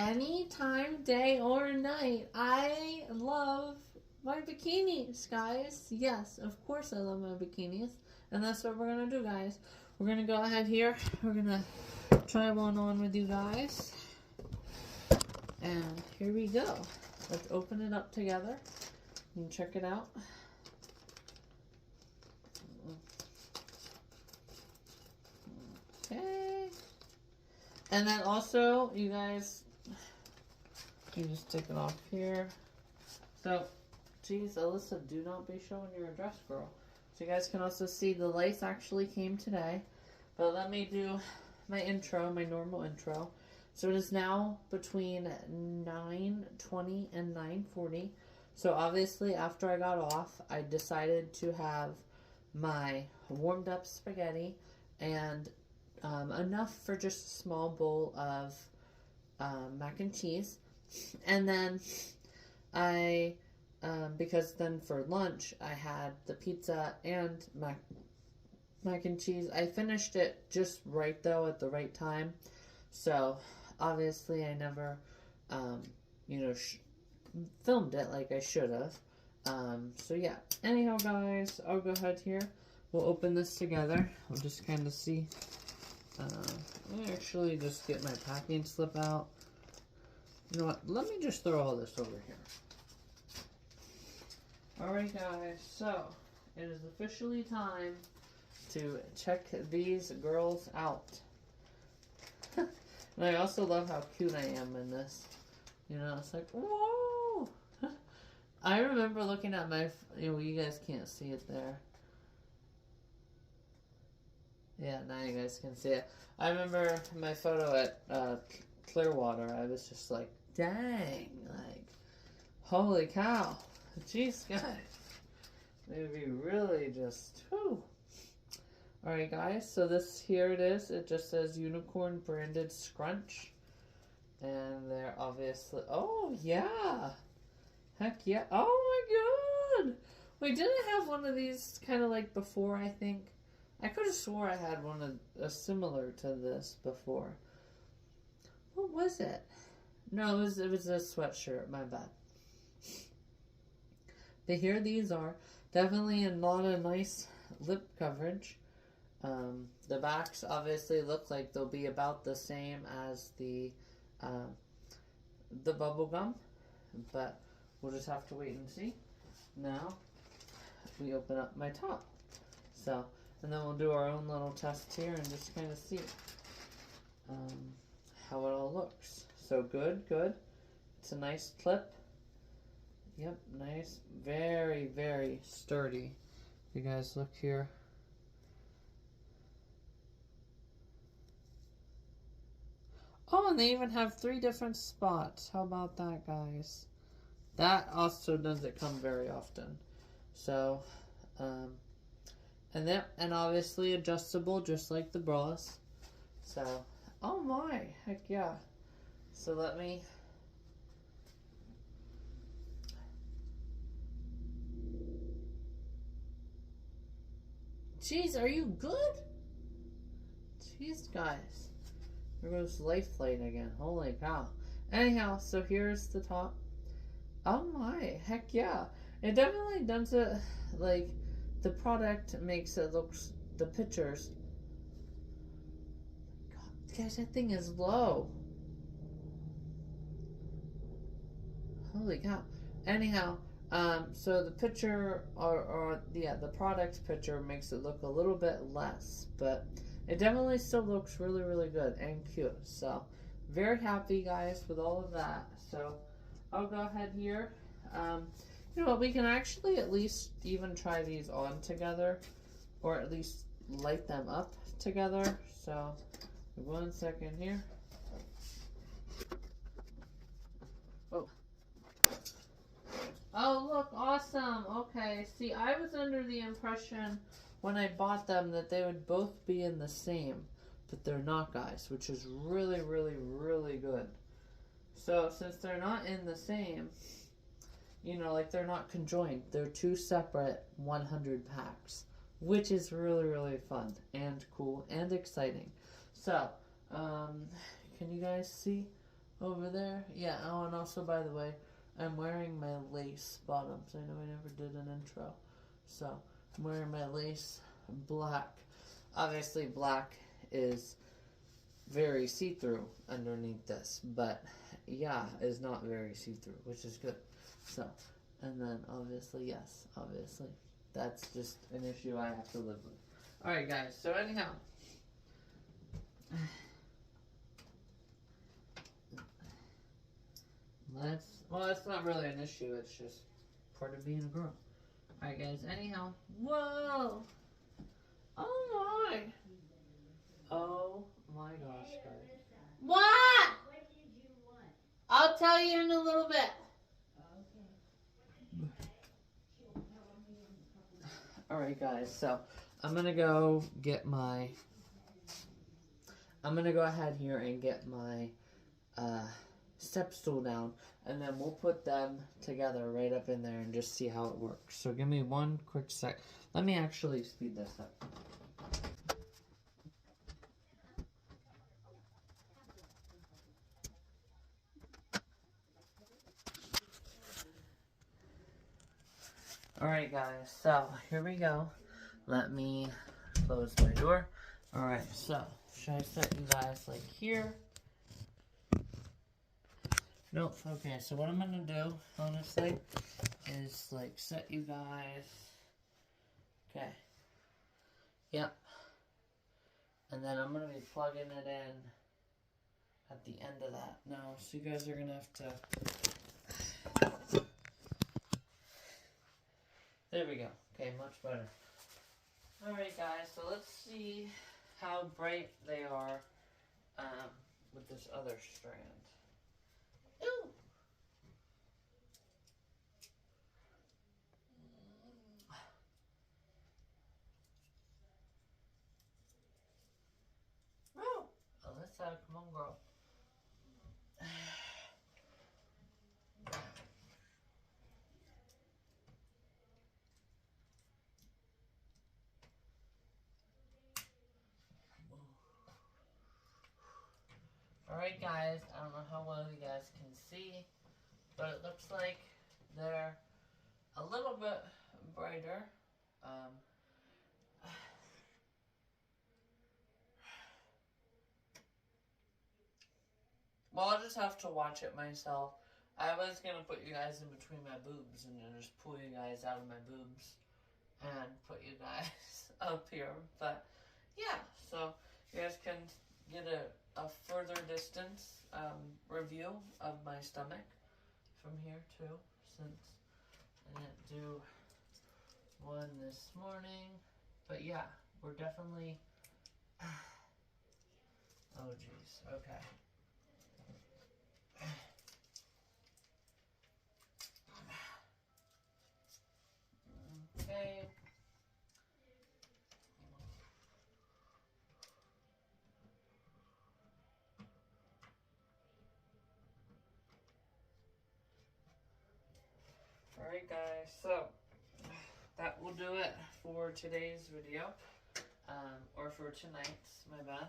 anytime, day or night. I love my bikinis, guys. Yes, of course I love my bikinis. And that's what we're going to do, guys. We're going to go ahead here. We're going to try one on with you guys. And here we go. Let's open it up together. You can check it out. Okay. And then also, you guys, you just take it off here. So, geez, Alyssa, do not be showing your address, girl. So you guys can also see the lights actually came today. But let me do my intro, my normal intro. So it is now between 9:20 and 9:40. So obviously after I got off, I decided to have my warmed up spaghetti and enough for just a small bowl of mac and cheese. And then I, because then for lunch, I had the pizza and mac and cheese. I finished it just right though at the right time. So obviously I never, filmed it like I should have. So yeah. Anyhow, guys, I'll go ahead here. We'll open this together. We'll just kind of see. Let me actually just get my packing slip out. You know what? Let me just throw all this over here. Alright, guys. So, it is officially time to check these girls out. And I also love how cute I am in this. You know, it's like, whoa! I remember looking at my, you guys can't see it there. Yeah, now you guys can see it. I remember my photo at Clearwater. I was just like, dang, like, holy cow. Jeez, guys. Maybe really just, whew. Alright, guys, so this, here it is. It just says Unicorn Branded Scrunch. And they're obviously, oh, yeah. Heck yeah. Oh, my God. Wait, didn't I have one of these kind of like before, I think? I could have swore I had one similar to this before. What was it? No, it was a sweatshirt. My bad. But here these are. Definitely a lot of nice lip coverage. The backs obviously look like they'll be about the same as the bubble gum, but we'll just have to wait and see. Now we open up my top. So. And then we'll do our own little test here and just kind of see how it all looks. So good. It's a nice clip. Yep, nice. Very, very sturdy. You guys look here. Oh, and they even have 3 different spots. How about that, guys? That also doesn't come very often. So, and obviously adjustable, just like the bras. So, oh my, heck yeah. So let me. Jeez, are you good? Jeez, guys. There goes Life Flight again. Holy cow. Anyhow, so here's the top. Oh my, heck yeah. It definitely does it, like, the product makes it look, the pictures. God, guys, that thing is low. Holy cow. Anyhow, so the picture, the product picture makes it look a little bit less, but it definitely still looks really, really good and cute. So, very happy, guys, with all of that. So, I'll go ahead here. You know what, we can actually at least even try these on together, or at least light them up together. So, 1 second here. Oh. Oh, look, awesome. Okay, see, I was under the impression when I bought them that they would both be in the same, but they're not, guys, which is really, really, really good. So, since they're not in the same, you know, like they're not conjoined. They're 2 separate 100 packs, which is really, really fun and cool and exciting. So, can you guys see over there. Yeah, oh, and also, by the way, I'm wearing my lace bottoms. I know I never did an intro. So, I'm wearing my lace black. Obviously, black is very see-through underneath this, but yeah, is not very see-through, which is good. So, and then obviously, yes, obviously, that's just an issue I have to live with. Alright, guys, so anyhow, well, that's not really an issue, it's just part of being a girl. Alright, guys, anyhow, whoa! Oh my! Oh my gosh, guys. What? What did you want? I'll tell you in a little bit. Alright, guys, so I'm gonna go get my. I'm gonna go ahead here and get my step stool down, and then we'll put them together right up in there and just see how it works. So give me one quick sec. Let me actually speed this up. Alright, guys, so here we go. Let me close my door. Alright, so should I set you guys like here? Nope. Okay, so what I'm gonna do, honestly, is like set you guys. Okay. Yep. And then I'm gonna be plugging it in at the end of that. Now, so you guys are gonna have to. There we go. Okay, much better. Alright, guys, so let's see how bright they are with this other strand. Ooh! Oh! Alyssa, come on, girl. Alright, guys, I don't know how well you guys can see, but it looks like they're a little bit brighter. Well, I'll just have to watch it myself. I was gonna put you guys in between my boobs and then just pull you guys out of my boobs and put you guys up here, but yeah, so you guys can get a further distance review of my stomach from here too, since I didn't do one this morning. But yeah, we're definitely. Oh jeez. Okay. Okay. Alright, guys. So that will do it for today's video, or for tonight's. My bad.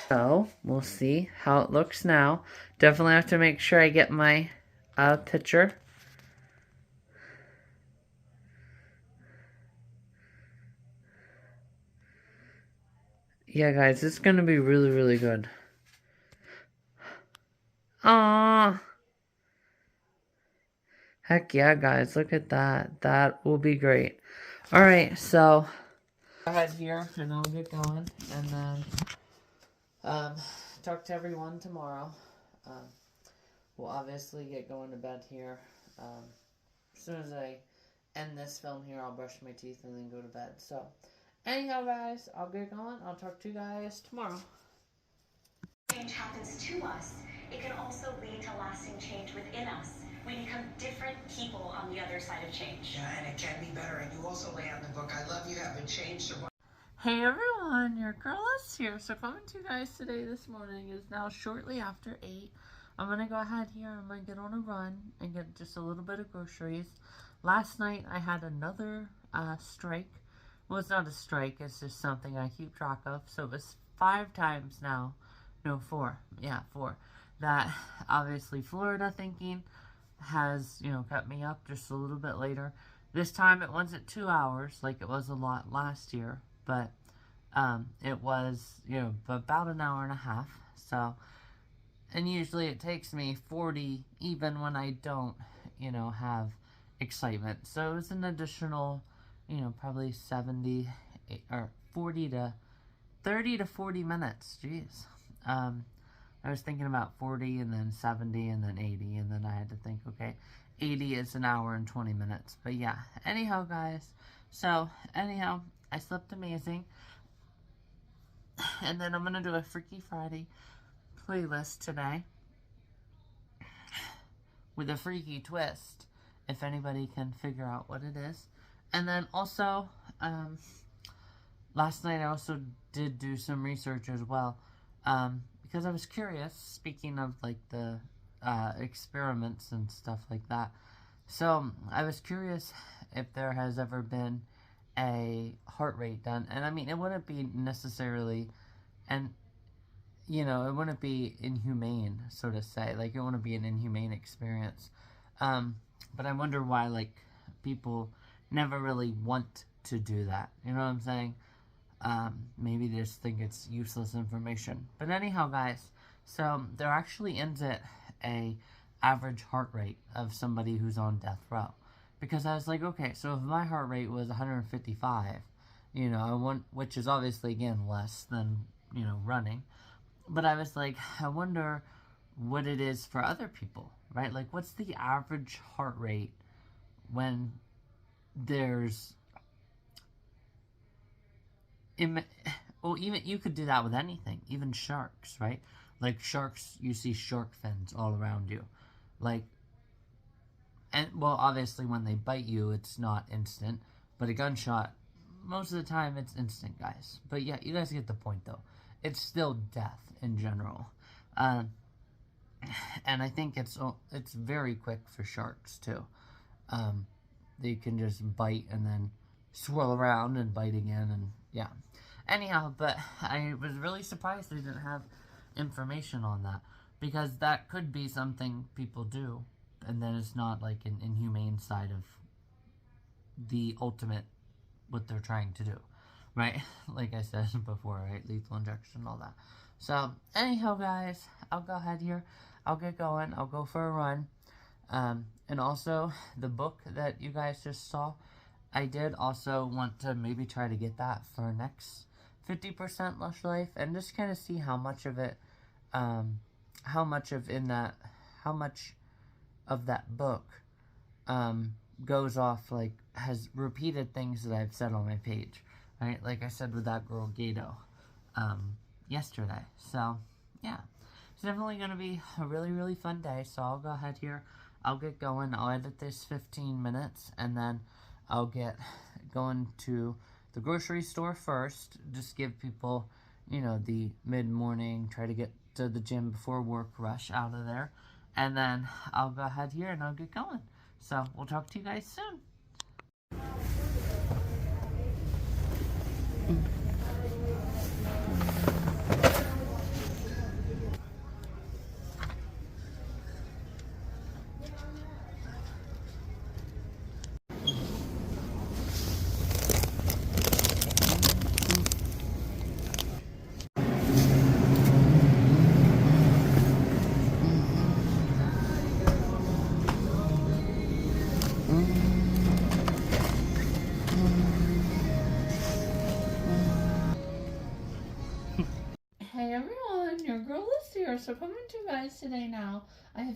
So, we'll see how it looks now. Definitely have to make sure I get my picture. Yeah, guys, it's going to be really, really good. Aww. Heck yeah, guys, look at that. That will be great. Alright, so go ahead here and I'll get going. And then talk to everyone tomorrow. We'll obviously get going to bed here. As soon as I end this film here, I'll brush my teeth and then go to bed. So, anyhow, guys, I'll get going. I'll talk to you guys tomorrow. Change happens to us, it can also lead to lasting change within us. We become different people on the other side of change. Yeah, and it can be better. And you also lay out in the book, I love you haven't changed. Hey everyone, your girl is here. So coming to you guys today this morning is now shortly after 8. I'm going to go ahead here, I'm going to get on a run and get just a little bit of groceries. Last night I had another strike well, it's not a strike, it's just something I keep track of. So it was 5 times now, no, 4, yeah, 4, that obviously Florida thinking has, you know, cut me up just a little bit later. This time it wasn't 2 hours like it was a lot last year, but it was, you know, about an hour and a half. So, and usually it takes me 40 even when I don't, you know, have excitement. So it was an additional, you know, probably 70 or 40 to 30 to 40 minutes. Jeez. I was thinking about 40 and then 70 and then 80, and then I had to think, okay, 80 is an hour and 20 minutes. But yeah, anyhow, guys. So, anyhow, I slept amazing. And then I'm going to do a Freaky Friday playlist today with a freaky twist, if anybody can figure out what it is. And then also, last night I also did do some research as well, because I was curious, speaking of like the experiments and stuff like that. So I was curious if there has ever been a heart rate done, and I mean, it wouldn't be necessarily, and you know, it wouldn't be inhumane, so to say. Like, it wouldn't be an inhumane experience. But I wonder why, like, people never really want to do that. You know what I'm saying? Maybe they just think it's useless information. But anyhow, guys, so there actually ends at a average heart rate of somebody who's on death row. Because I was like, okay, so if my heart rate was 155, you know, which is obviously, again, less than, you know, running. But I was like, I wonder what it is for other people, right? Like, what's the average heart rate when there's... Well, even you could do that with anything, even sharks, right? Like, sharks, you see shark fins all around you. Like, and, well, obviously when they bite you, it's not instant. But a gunshot, most of the time, it's instant, guys. But yeah, you guys get the point, though. It's still death in general. And I think it's very quick for sharks, too. They can just bite and then swirl around and bite again, and yeah. Anyhow, but I was really surprised they didn't have information on that, because that could be something people do, and then it's not like an inhumane side of the ultimate, what they're trying to do, right? Like I said before, right? Lethal injection and all that. So, anyhow, guys, I'll go ahead here. I'll get going. I'll go for a run. And also, the book that you guys just saw, I did also want to maybe try to get that for next 50% Lush Life, and just kind of see how much of it, how much of that book, goes off, like, has repeated things that I've said on my page, right? Like I said with that girl Gato, yesterday. So, yeah. It's definitely going to be a really, really fun day, so I'll go ahead here. I'll get going. I'll edit this 15 minutes, and then I'll get going to the grocery store first. Just give people, you know, the mid-morning, try to get to the gym before work rush out of there. And then I'll go ahead here and I'll get going. So, we'll talk to you guys soon. Hey everyone, your girl is here. So coming to you guys today now, I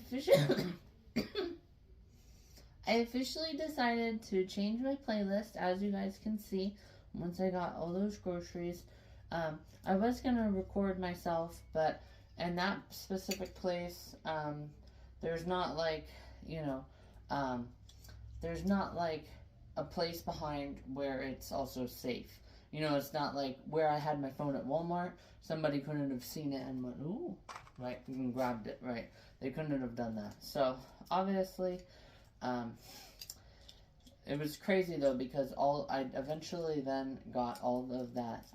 officially decided to change my playlist, as you guys can see, once I got all those groceries. I was gonna record myself, but in that specific place, there's not like, you know, there's not like a place behind where it's also safe. You know, it's not like where I had my phone at Walmart. Somebody couldn't have seen it and went, ooh, right, and grabbed it, right. They couldn't have done that. So, obviously, it was crazy though, because I eventually then got all of that,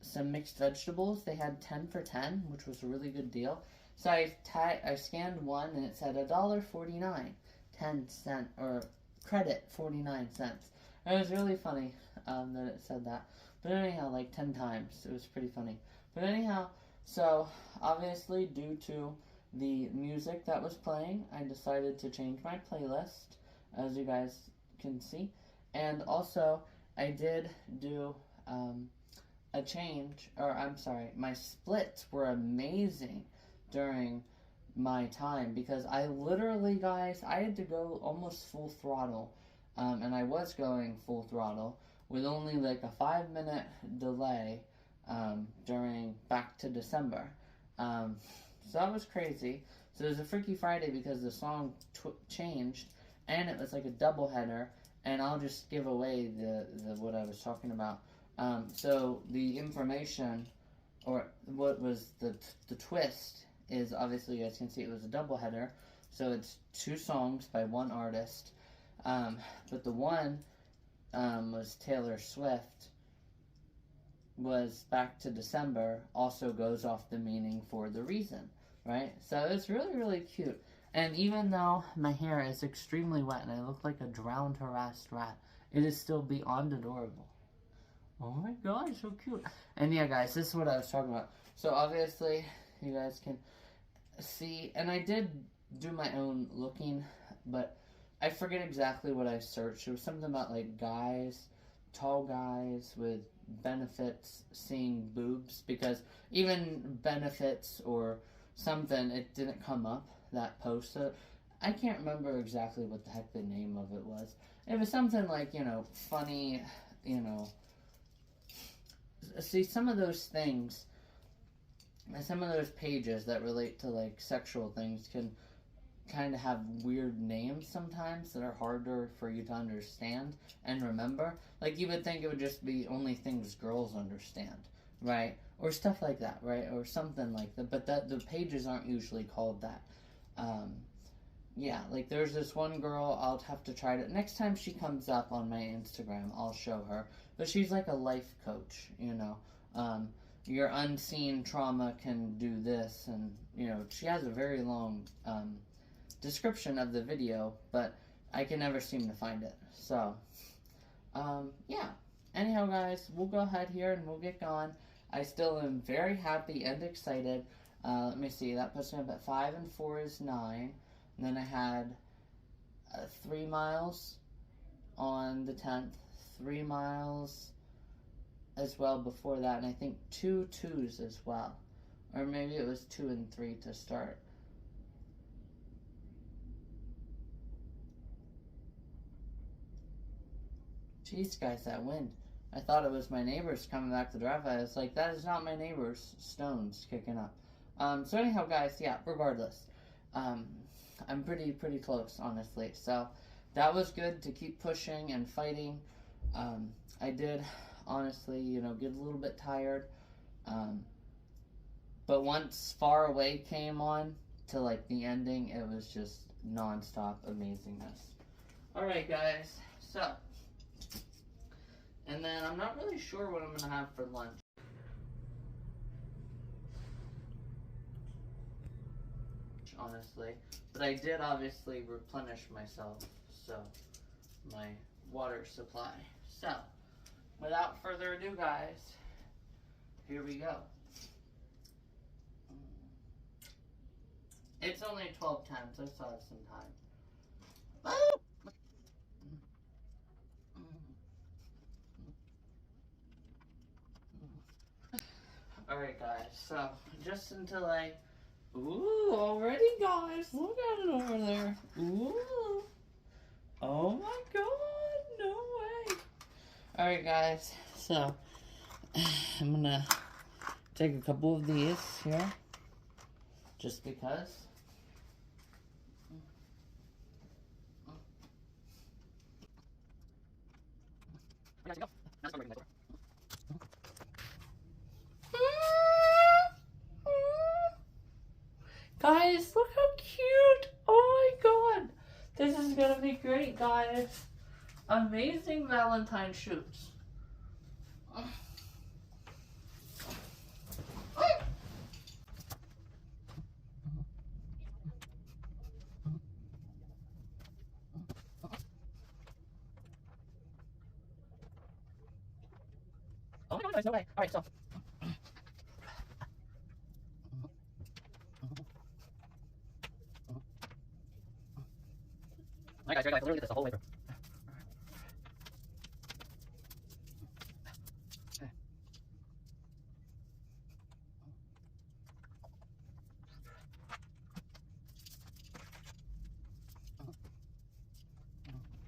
some mixed vegetables. They had 10 for 10, which was a really good deal. So I scanned one and it said $1.49, 10 cent, or credit 49 cents. And it was really funny that it said that. But anyhow, like 10 times. It was pretty funny. But anyhow, so obviously due to the music that was playing, I decided to change my playlist, as you guys can see. And also, I did do a change, or I'm sorry, my splits were amazing during my time, because I literally, guys, I had to go almost full throttle, and I was going full throttle with only like a 5-minute delay during back to December. So that was crazy. So it was a Freaky Friday because the song changed, and it was like a double header. And I'll just give away the what I was talking about. So the information, or what was the twist, is obviously, you guys can see it was a double header. So it's 2 songs by one artist. But the one was Taylor Swift, was Back to December, also goes off the meaning for the reason, right? So it's really, really cute. And even though my hair is extremely wet and I look like a drowned, harassed rat, it is still beyond adorable. Oh my god, so cute. And yeah, guys, this is what I was talking about. So obviously, you guys can see, and I did do my own looking, but I forget exactly what I searched. It was something about like guys, tall guys with benefits seeing boobs, because even benefits or something, it didn't come up, that post. So I can't remember exactly what the heck the name of it was. It was something like, funny, see, some of those things, some of those pages that relate to like sexual things can kind of have weird names sometimes that are harder for you to understand and remember. Like, you would think it would just be only things girls understand, right? Or stuff like that, right? Or something like that. But the pages aren't usually called that. Yeah, like there's this one girl, I'll have to try to, next time she comes up on my Instagram, I'll show her. But she's like a life coach, your unseen trauma can do this, and, she has a very long, description of the video, but I can never seem to find it. So, yeah. Anyhow, guys, we'll go ahead here and we'll get going. I still am very happy and excited. Let me see, that puts me up at 5 and 4 is 9. And then I had 3 miles on the 10th, 3 miles as well before that, and I think 2 2s as well. Or maybe it was 2 and 3 to start. Jeez, guys, that wind. I thought it was my neighbors coming back to drive. I was like, that is not my neighbors' stones kicking up. So anyhow, guys, yeah, regardless. I'm pretty close, honestly. So that was good to keep pushing and fighting. I did, honestly, get a little bit tired. But once Far Away came on to like the ending, it was just non-stop amazingness. Alright, guys, so, and then I'm not really sure what I'm going to have for lunch. Honestly, but I did obviously replenish myself, so my water supply. So, without further ado, guys, here we go. It's only 12:10, so I still have some time. Alright, guys, so just until ooh, already, guys, look at it over there. Ooh. Oh my god, no way. Alright, guys, so I'm gonna take a couple of these here, just because. Guys, look how cute. Oh my god. This is gonna be great, guys. Amazing Valentine shoots. Oh my god, there's no way. Alright, so. Alright guys, here I literally did this the whole way through.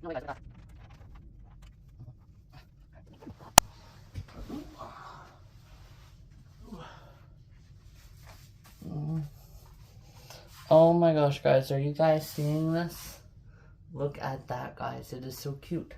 No way guys, oh my gosh, guys, are you guys seeing this? Look at that, guys. It is so cute.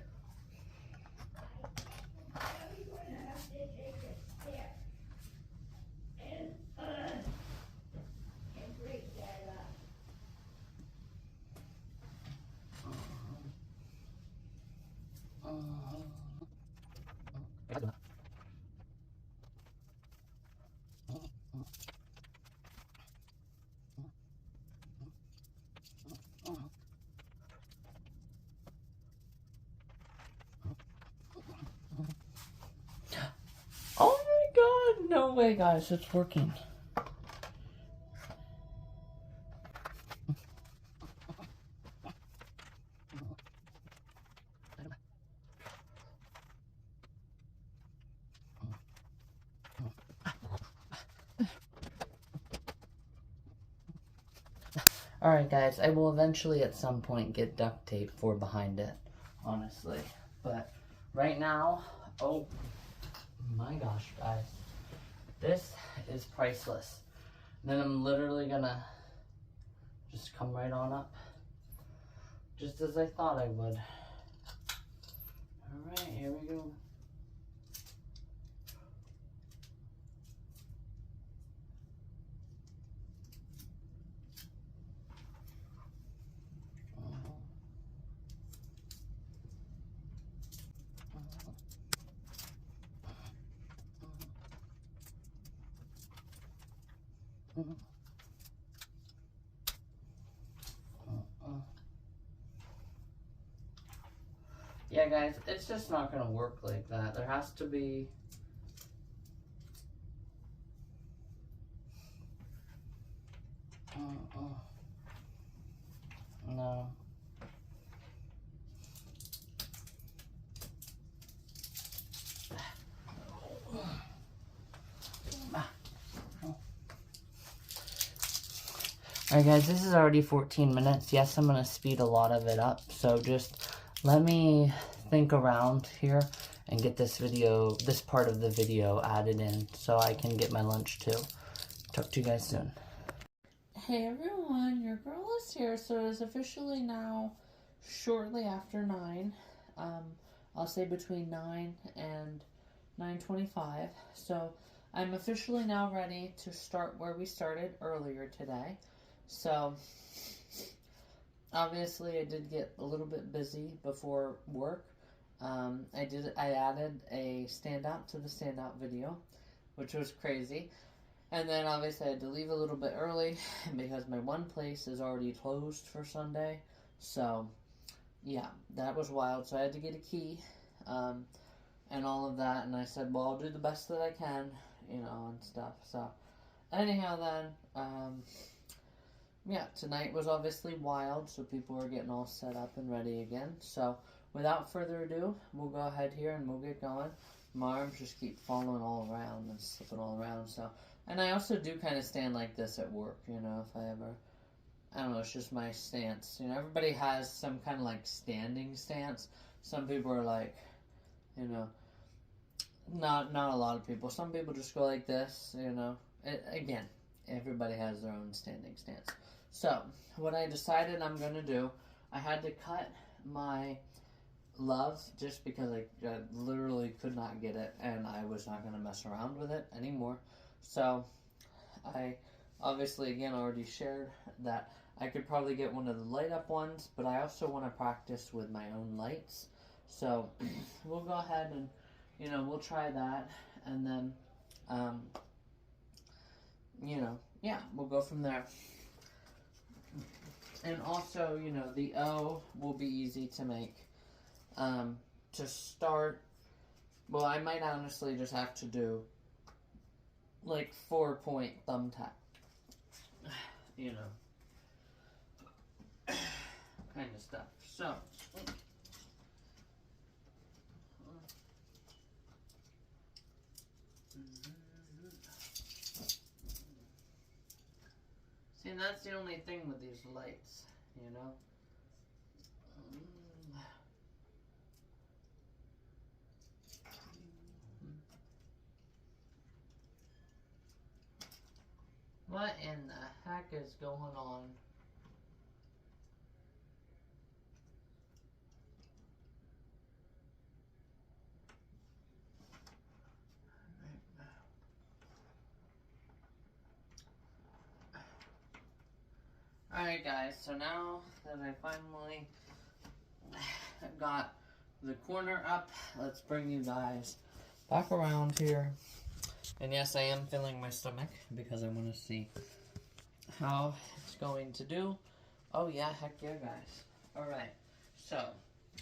Oh my god, no way, guys, it's working. Alright guys, I will eventually at some point get duct tape for behind it, honestly. But right now, oh my gosh guys, this is priceless. Then I'm literally gonna just come right on up, just as I thought I would. Alright, here we go. Yeah guys, it's just not gonna work like that. There has to be no. Alright guys, this is already 14 minutes. Yes, I'm going to speed a lot of it up. So just let me think around here and get this part of the video added in so I can get my lunch too. Talk to you guys soon. Hey everyone, your girl is here. So it is officially now shortly after 9. I'll say between 9 and 9:25. So I'm officially now ready to start where we started earlier today. So, obviously I did get a little bit busy before work. I added a standout to the standout video, which was crazy. And then obviously I had to leave a little bit early because my one place is already closed for Sunday. So, yeah, that was wild. So I had to get a key, and all of that. And I said, well, I'll do the best that I can, and stuff. So, anyhow then, yeah, tonight was obviously wild, so people were getting all set up and ready again. So, without further ado, we'll go ahead here and we'll get going. My arms just keep falling all around and slipping all around, so. And I also do kind of stand like this at work, if I ever, I don't know, it's just my stance. Everybody has some kind of like standing stance. Some people are like, not a lot of people. Some people just go like this, again, everybody has their own standing stance. So, what I decided I'm going to do, I had to cut my love just because I literally could not get it and I was not going to mess around with it anymore. So, I obviously, again, already shared that I could probably get one of the light up ones, but I also want to practice with my own lights. So we'll go ahead and, you know, we'll try that, and then, you know, yeah, we'll go from there. And also, you know, the O will be easy to make. To start, well, I might honestly just have to do like 4-point thumbtack. You know, kind of stuff. So, see, and that's the only thing with these lights, you know. What in the heck is going on? Alright guys, so now that I finally got the corner up, let's bring you guys back around here. And yes, I am filling my stomach because I want to see how it's going to do. Oh yeah, heck yeah guys. Alright, so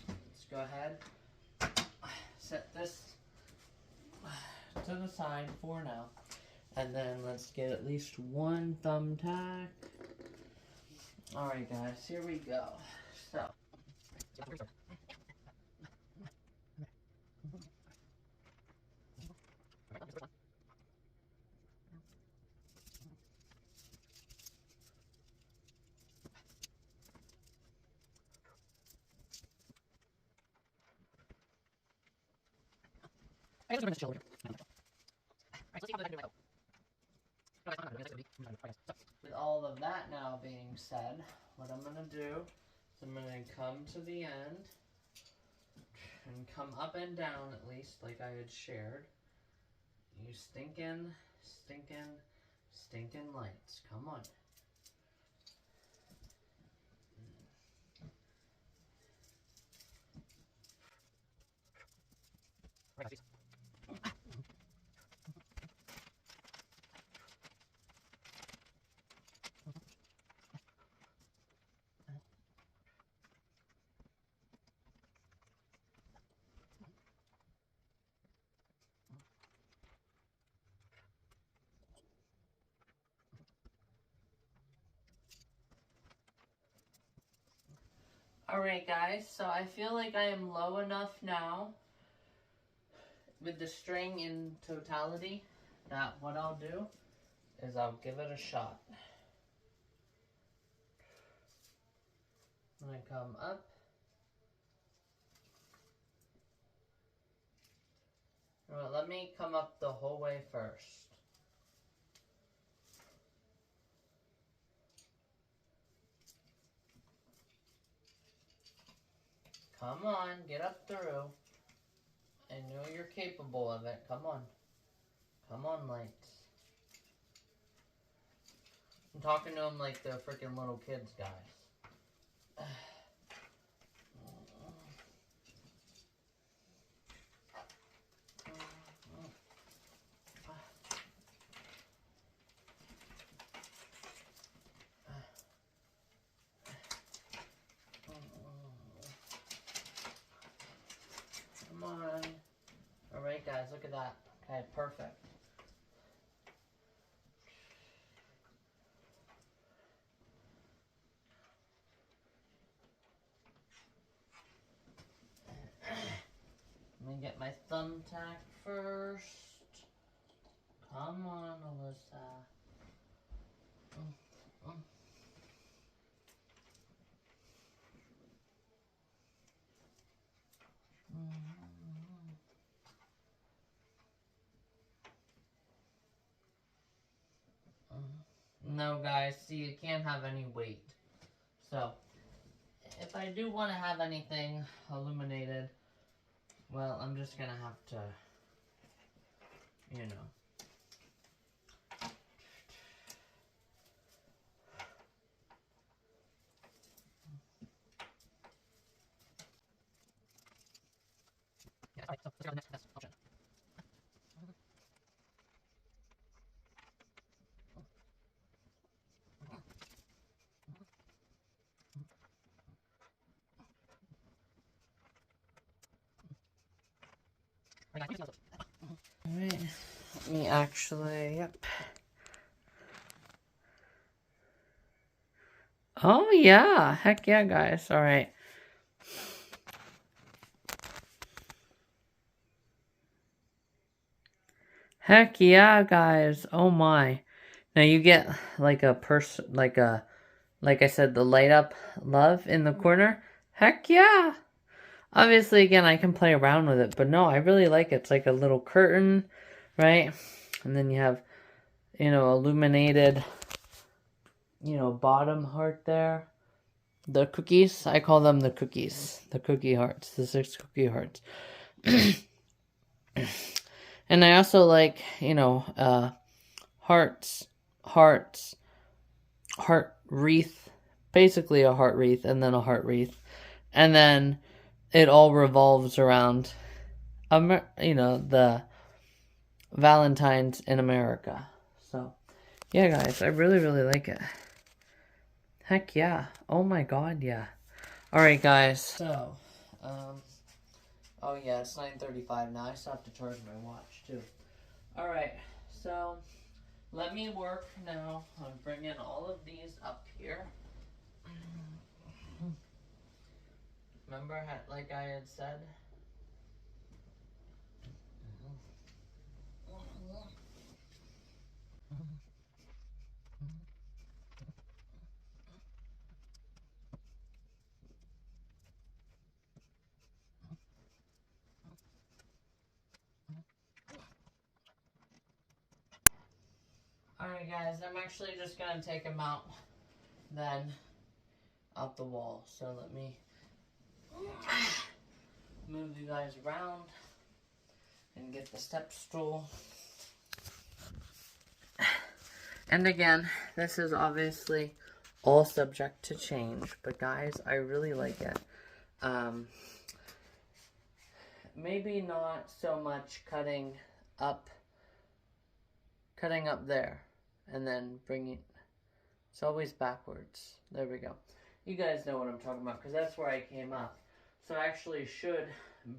let's go ahead, set this to the side for now. And then let's get at least one thumbtack. Alright guys, here we go. So with all of that now being said, what I'm gonna do is I'm gonna come to the end and come up and down at least like I had shared. You stinking lights. Come on. Alright guys, so I feel like I am low enough now with the string in totality that what I'll do is I'll give it a shot. I'm gonna come up. Well, let me come up the whole way first. Come on, get up through. I know you're capable of it. Come on. Come on, lights. I'm talking to them like they're freaking little kids, guys. Come on. Alright, guys, look at that. Okay, perfect. Let me get my thumbtack first. Come on, Alyssa. No, guys, see, you can't have any weight. So, if I do want to have anything illuminated, well, I'm just gonna have to, you know. Alright. Let me actually, yep. Oh yeah, heck yeah, guys. Alright. Heck yeah, guys. Oh my. Now you get like a person, like I said, the light up love in the corner. Heck yeah. Obviously, again, I can play around with it, but no, I really like it. It's like a little curtain, right? And then you have, illuminated, bottom heart there. The cookies, I call them the cookies. The cookie hearts, the 6 cookie hearts. And I also like, heart wreath, basically a heart wreath, and then a heart wreath. And then it all revolves around, the Valentine's in America. So, yeah, guys, I really, really like it. Heck yeah. Oh my god, yeah. Alright, guys. So, oh yeah, it's 9:35 now. I still have to charge my watch, too. Alright, so, let me work now on bringing all of these up here. Remember, like I had said? Alright guys, I'm actually just going to take them out then out the wall. So let me move you guys around and get the step stool. And again, this is obviously all subject to change, but guys, I really like it. Maybe not so much cutting up there and then bringing, it's always backwards. There we go. You guys know what I'm talking about because that's where I came up. So I actually should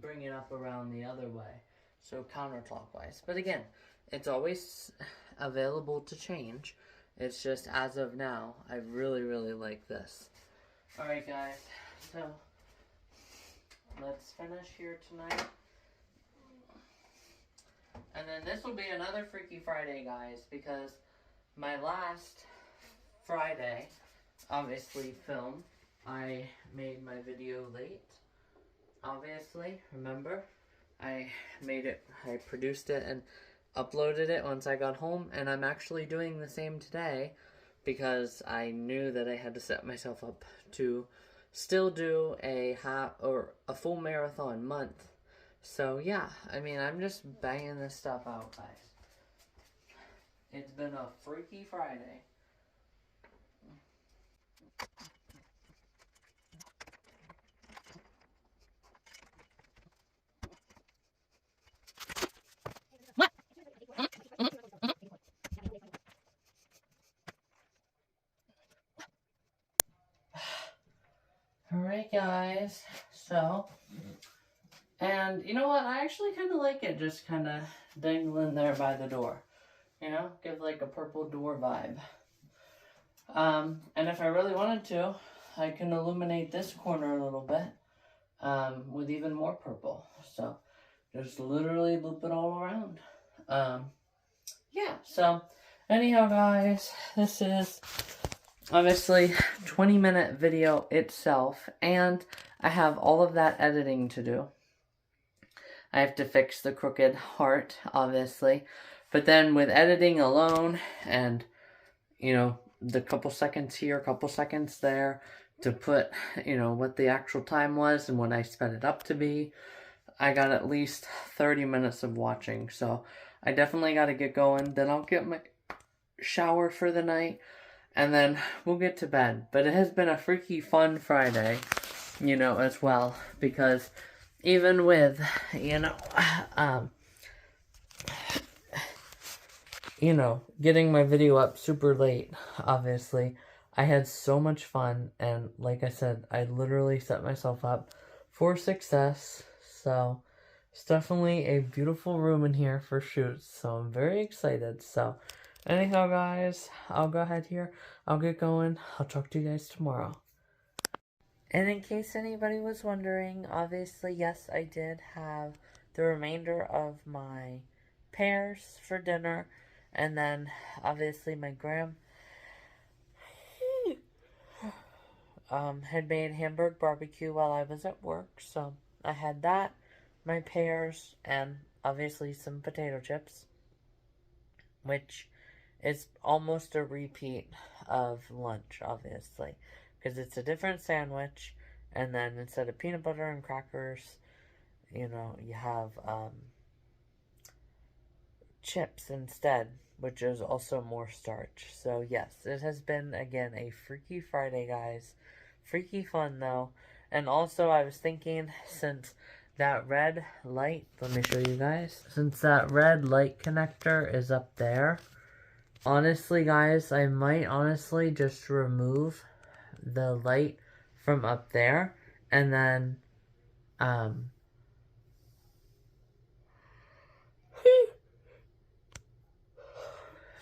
bring it up around the other way, so counterclockwise. But again, it's always available to change. It's just as of now, I really, really like this. Alright guys, so let's finish here tonight. And then this will be another Freaky Friday, guys, because my last Friday, obviously, film, I made my video late. Obviously, remember? I produced it and uploaded it once I got home, and I'm actually doing the same today because I knew that I had to set myself up to still do a full marathon month. So yeah, I mean, I'm just banging this stuff out, guys. It's been a Freaky Friday. Alright guys, so, and you know what, I actually kind of like it just kind of dangling there by the door, give like a purple door vibe. And if I really wanted to, I can illuminate this corner a little bit, with even more purple, so just literally loop it all around. Yeah, so, anyhow guys, this is obviously 20-minute video itself, and I have all of that editing to do. I have to fix the crooked heart, obviously, but then with editing alone and, the couple seconds here, couple seconds there to put, what the actual time was and what I sped it up to be, I got at least 30 minutes of watching, so I definitely got to get going. Then I'll get my shower for the night, and then we'll get to bed. But it has been a freaky fun Friday, as well, because even with, getting my video up super late, obviously, I had so much fun, and like I said, I literally set myself up for success. So, It's definitely a beautiful room in here for shoots, so I'm very excited. So anyhow, guys, I'll go ahead here. I'll get going. I'll talk to you guys tomorrow. And in case anybody was wondering, obviously, yes, I did have the remainder of my pears for dinner. And then, obviously, my gram had made Hamburg barbecue while I was at work. So I had that, my pears, and obviously some potato chips, which is almost a repeat of lunch, obviously, because it's a different sandwich. And then instead of peanut butter and crackers, you know, you have chips instead, which is also more starch. So yes, it has been, again, a Freaky Friday, guys. Freaky fun, though. And also, I was thinking, since that red light, let me show you guys. Since that red light connector is up there, honestly, guys, I might honestly just remove the light from up there and then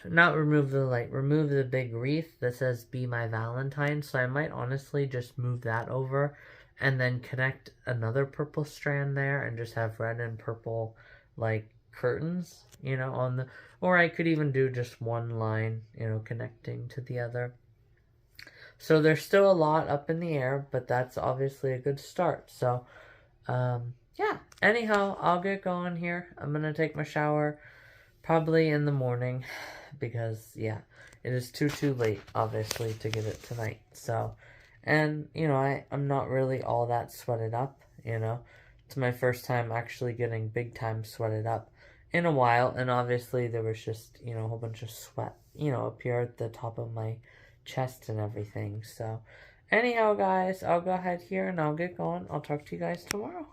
not remove the light, remove the big wreath that says Be My Valentine. So I might honestly just move that over and then connect another purple strand there and just have red and purple like curtains, you know, on the, or I could even do just one line, you know, connecting to the other. So there's still a lot up in the air, but that's obviously a good start. So yeah, anyhow, I'll get going here. I'm gonna take my shower probably in the morning because yeah, it is too late obviously to get it tonight. So, and you know, I'm not really all that sweated up, you know. It's my first time actually getting big time sweated up in a while, and obviously there was just, you know, a whole bunch of sweat, you know, up here at the top of my chest and everything. So anyhow, guys, I'll go ahead here and I'll get going. I'll talk to you guys tomorrow.